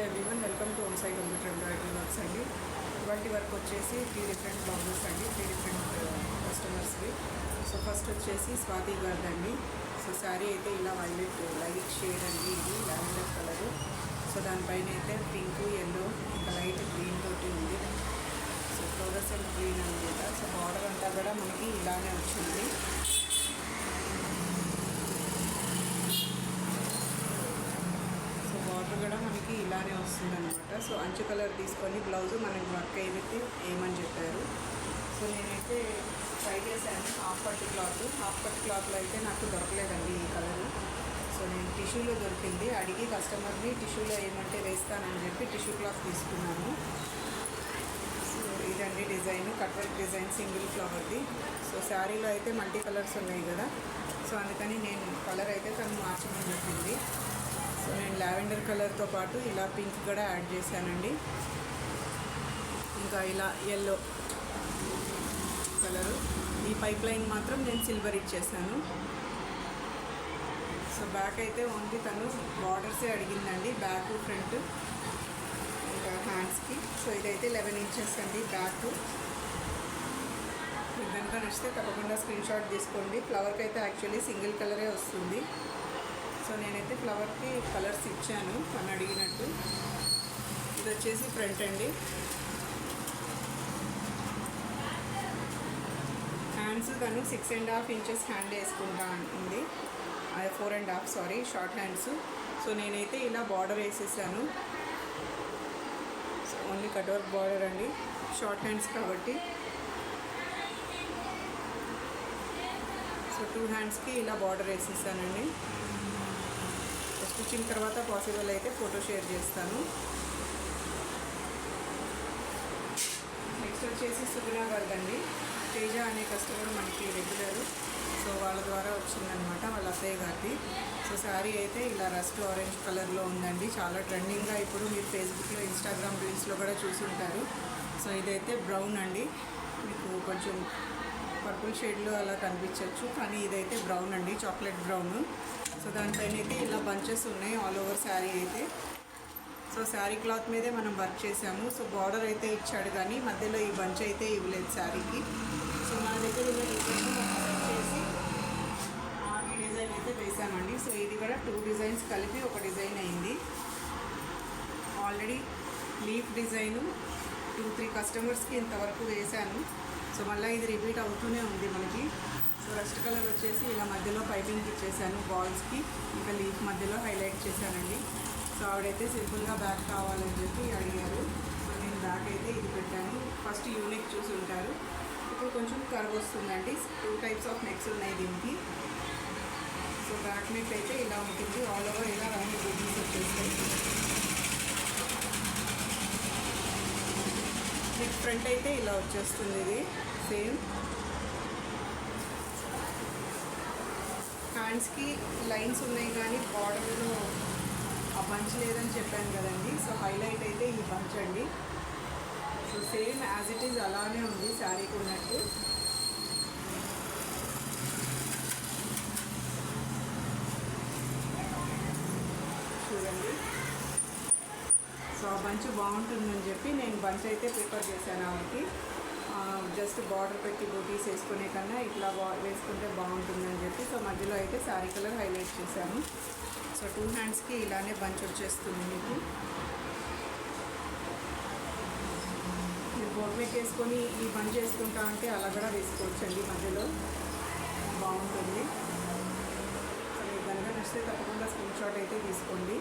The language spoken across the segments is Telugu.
Everyone, welcome to home side computer embroidery works అండి. ఇవాళ వర్క్ వచ్చేసి 3 డిఫరెంట్ బ్లౌజెస్ అండి, 3 డిఫరెంట్ కస్టమర్స్వి. సో ఫస్ట్ వచ్చేసి స్వాతి గారిది అండి. సో శారీ అయితే ఇలా వైలెట్ లైట్ షేడ్ అండి, ఇది లావెండర్ కలరు. సో దానిపైన అయితే పింక్, ఎల్లో, ఇంకా లైట్ గ్రీన్ తోటి ఉంది. సో ఫ్లోరసెంట్ గ్రీన్ అనమాట. సో బార్డర్ అంతా కూడా మనకి ఇలానే వచ్చింది. బార్డర్ కూడా మనకి ఇలానే వస్తుంది అనమాట. సో అంచు కలర్ తీసుకొని బ్లౌజ్ మనకి వర్క్ అయితే ఏమని చెప్పారు. సో నేనైతే ట్రై చేశాను హాఫ్ పట్టు క్లాత్లో అయితే నాకు దొరకలేదండి ఈ కలరు. సో నేను టిష్యూలో దొరికింది, అడిగి కస్టమర్ని టిష్యూలో ఏమంటే వేస్తానని చెప్పి టిష్యూ క్లాత్ తీసుకున్నాను. సో ఇదండి design, cut work design single ఫ్లవర్ది. సో శారీలో అయితే మల్టీ కలర్స్ ఉన్నాయి కదా, సో అందుకని నేను కలర్ అయితే తను మార్చమని చెప్పింది. సో నేను లావెండర్ కలర్తో పాటు ఇలా పింక్ కూడా యాడ్ చేశానండి, ఇంకా ఇలా ఎల్లో కలరు. ఈ పైప్ లైన్ మాత్రం నేను సిల్వర్ ఇచ్చేసాను. సో బ్యాక్ అయితే ఓన్లీ తను బార్డర్సే అడిగిందండి, బ్యాక్ ఫ్రంట్ ఇంకా హ్యాండ్స్కి. సో ఇదైతే 11 ఇంచెస్ అండి బ్యాక్. మీకు కనుక నచ్చితే తప్పకుండా స్క్రీన్ షాట్ తీసుకోండి. ఫ్లవర్కి అయితే యాక్చువల్లీ సింగిల్ కలరే వస్తుంది. సో నేనైతే ఫ్లవర్కి కలర్స్ ఇచ్చాను తను అడిగినట్టు. ఇది వచ్చేసి ఫ్రంట్ అండి. హ్యాండ్స్ తను 6.5 ఇంచెస్ హ్యాండ్ వేసుకుంటా ఉంది, 4.5 సారీ, షార్ట్ హ్యాండ్స్. సో నేనైతే ఇలా బార్డర్ వేసేసాను. So only cut work border అండి, షార్ట్ హ్యాండ్స్ కాబట్టి. సో 2 హ్యాండ్స్కి ఇలా బార్డర్ వేసేసానండి. స్టిచ్చింగ్ తర్వాత పాసిబుల్ అయితే ఫోటో షేర్ చేస్తాను. నెక్స్ట్ వచ్చేసి సుగుణ గారిదండి. తేజ అనే కస్టమర్ మనకి రెగ్యులర్, సో వాళ్ళ ద్వారా వచ్చిందనమాట, వాళ్ళ అత్తయ్య గారిది. సో శారీ అయితే ఇలా రస్ట్ ఆరెంజ్ కలర్లో ఉందండి, చాలా ట్రెండింగ్గా ఇప్పుడు మీరు ఫేస్బుక్లో, ఇన్స్టాగ్రామ్ రీల్స్లో కూడా చూసుంటారు. సో ఇదైతే బ్రౌన్ అండి, మీకు కొంచెం పర్పుల్ షేడ్లో అలా కనిపించవచ్చు, కానీ ఇదైతే బ్రౌన్ అండి, చాక్లెట్ బ్రౌన్. సో దానిపైన అయితే ఇలా బంచెస్ ఉన్నాయి ఆల్ ఓవర్ శారీ అయితే. సో శారీ క్లాత్ మీదే మనం వర్క్ చేసాము. సో బార్డర్ అయితే ఇచ్చాడు, కానీ మధ్యలో ఈ బంచ్ అయితే ఇవ్వలేదు శారీకి. సో మన దగ్గర ఉన్న డిజైన్ చేసి ఈ డిజైన్ అయితే వేసామండి. సో ఇది కూడా 2 డిజైన్స్ కలిపి ఒక డిజైన్ అయింది. ఆల్రెడీ లీఫ్ డిజైను 2-3 కస్టమర్స్కి ఇంతవరకు వేశాను. సో మళ్ళీ ఇది రిపీట్ అవుతూనే ఉంది మనకి. సో రస్ట్ కలర్ వచ్చేసి ఇలా మధ్యలో పైపింగ్ ఇచ్చేసాను బాల్స్కి, ఇంకా లీఫ్ మధ్యలో హైలైట్ చేశానండి. సో ఆవిడైతే సింపుల్గా బ్యాక్ కావాలని చెప్పి అడిగారు. సో నేను బ్యాక్ అయితే ఇది పెట్టాను. ఫస్ట్ యూనిక్ చూసి ఉంటారు, ఇప్పుడు కొంచెం కర్వ్ వస్తుందండి. 2 టైప్స్ ఆఫ్ నెక్స్ ఉన్నాయి దీనికి. సో బ్యాక్ నెక్ అయితే ఇలా ఉంటుంది, ఆల్ ఓవర్ ఇలా రౌండ్ బూటీస్ వచ్చేస్తాయి. నెక్ ఫ్రంట్ అయితే ఇలా వచ్చేస్తుంది, ఇది సేమ్. హ్యాండ్స్కి లైన్స్ ఉన్నాయి, కానీ బార్డర్లో ఆ బంచ్ లేదని చెప్పాను కదండి. సో హైలైట్ అయితే ఈ బంచ్ అండి. So same as it is అలానే ఉంది శారీకి ఉన్నట్టు. చూడండి, సో ఆ బంచ్ బాగుంటుందని చెప్పి నేను బంచ్ అయితే ప్రిఫర్ చేశాను ఆవిడకి. జస్ట్ బార్డర్ పెట్టి బూటీస్ వేసుకునే కన్నా ఇట్లా వేసుకుంటే బాగుంటుందని చెప్పి. సో మధ్యలో అయితే శారీ కలర్ హైలైట్ చేశాను. సో 2 హ్యాండ్స్కి ఇలానే బంచ్ వచ్చేస్తుంది మీకు. మీరు బోట్ నెక్ వేసుకొని ఈ బంచ్ వేసుకుంటా అంటే అలా కూడా వేసుకోవచ్చండి, మధ్యలో బాగుంటుంది. సో మీకు కనుక నచ్చితే తప్పకుండా స్క్రీన్ షాట్ అయితే తీసుకోండి.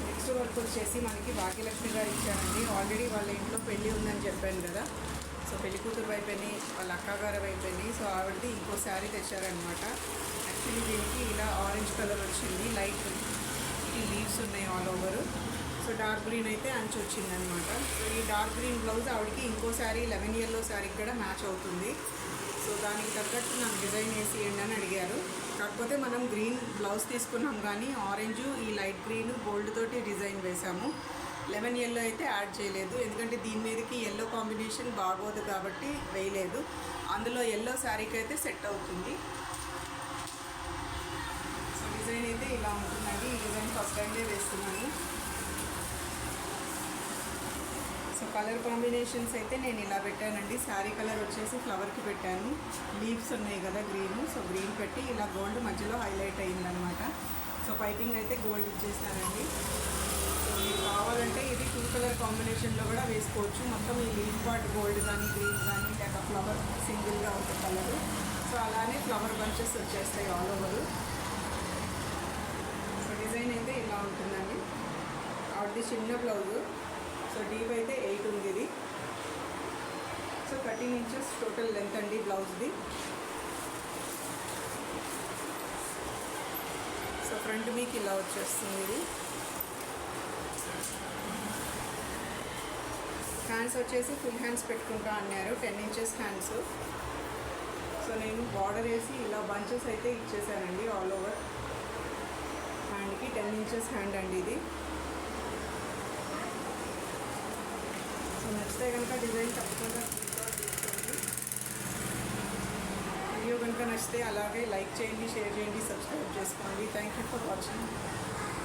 నెక్స్ట్ వర్క్ వచ్చేసి మనకి భాగ్యలక్ష్మి గారు ఇచ్చారండి. ఆల్రెడీ వాళ్ళ ఇంట్లో పెళ్ళి ఉందని చెప్పాను కదా. సో పెళ్లి కూతురు వైపుని, వాళ్ళ అక్కగారి వైపుని. సో ఆవిడది ఇంకో శారీ తెచ్చారనమాట. యాక్చువల్లీ దీనికి ఇలా ఆరెంజ్ కలర్ వచ్చింది, లైట్ ఈ లీవ్స్ ఉన్నాయి all over. So dark green అయితే అంచు వచ్చిందనమాట. సో ఈ డార్క్ గ్రీన్ బ్లౌజ్ ఆవిడకి ఇంకో శారీ 11 yellow శారీకి కూడా మ్యాచ్ అవుతుంది. సో దానికి తగ్గట్టు నాకు డిజైన్ వేసి ఇవ్వండి అని అడిగారు. కాకపోతే మనం గ్రీన్ బ్లౌజ్ తీసుకున్నాం, కానీ ఆరెంజ్ ఈ లైట్ గ్రీన్ గోల్డ్ తోటి డిజైన్ వేసాము. లెమన్ ఎల్లో అయితే యాడ్ చేయలేదు, ఎందుకంటే దీని మీదకి ఎల్లో కాంబినేషన్ బాగోదు కాబట్టి వేయలేదు. అందులో ఎల్లో శారీకి అయితే సెట్ అవుతుంది. సో డిజైన్ అయితే ఇలా ఉంటుందండి. ఈ డిజైన్ ఫస్ట్ టైమే వేస్తున్నాను. సో కలర్ కాంబినేషన్స్ అయితే నేను ఇలా పెట్టానండి. శారీ కలర్ వచ్చేసి ఫ్లవర్కి పెట్టాను, లీవ్స్ ఉన్నాయి కదా గ్రీన్, సో గ్రీన్ పెట్టి ఇలా గోల్డ్ మధ్యలో హైలైట్ అయ్యిందనమాట. సో పైపింగ్ అయితే గోల్డ్ ఇచ్చేసానండి. సో మీకు కావాలంటే ఇది 2 కలర్ కాంబినేషన్లో కూడా వేసుకోవచ్చు. మొత్తం ఈ లీఫ్ పార్ట్ గోల్డ్ కానీ గ్రీన్ కానీ లేక ఫ్లవర్ సింగిల్గా ఒక కలర్. సో అలానే ఫ్లవర్ బంచెస్ వచ్చేస్తాయి ఆల్ ఓవర్. సో డిజైన్ అయితే ఇలా ఉంటుందండి. ఆవిడది చిన్న బ్లౌజు. సో డీప్ అయితే 8 ఉంది ఇది. సో 13 ఇంచెస్ టోటల్ లెంత్ అండి బ్లౌజ్ది. సో ఫ్రంట్ మీకు ఇలా వచ్చేస్తుంది ఇది. హ్యాండ్స్ వచ్చేసి ఫుల్ హ్యాండ్స్ పెట్టుకుంటా అన్నారు, 10 ఇంచెస్ హ్యాండ్స్. సో నేను బార్డర్ వేసి ఇలా బంచెస్ అయితే ఇచ్చేసానండి ఆల్ ఓవర్ హ్యాండ్కి. 10 ఇంచెస్ హ్యాండ్ అండి ఇది. సో నచ్చితే కనుక డిజైన్ తప్పకుండా తీసుకోండి. వీడియో కనుక నచ్చితే అలాగే లైక్ చేయండి, షేర్ చేయండి, సబ్స్క్రైబ్ చేసుకోండి. Thank you for watching.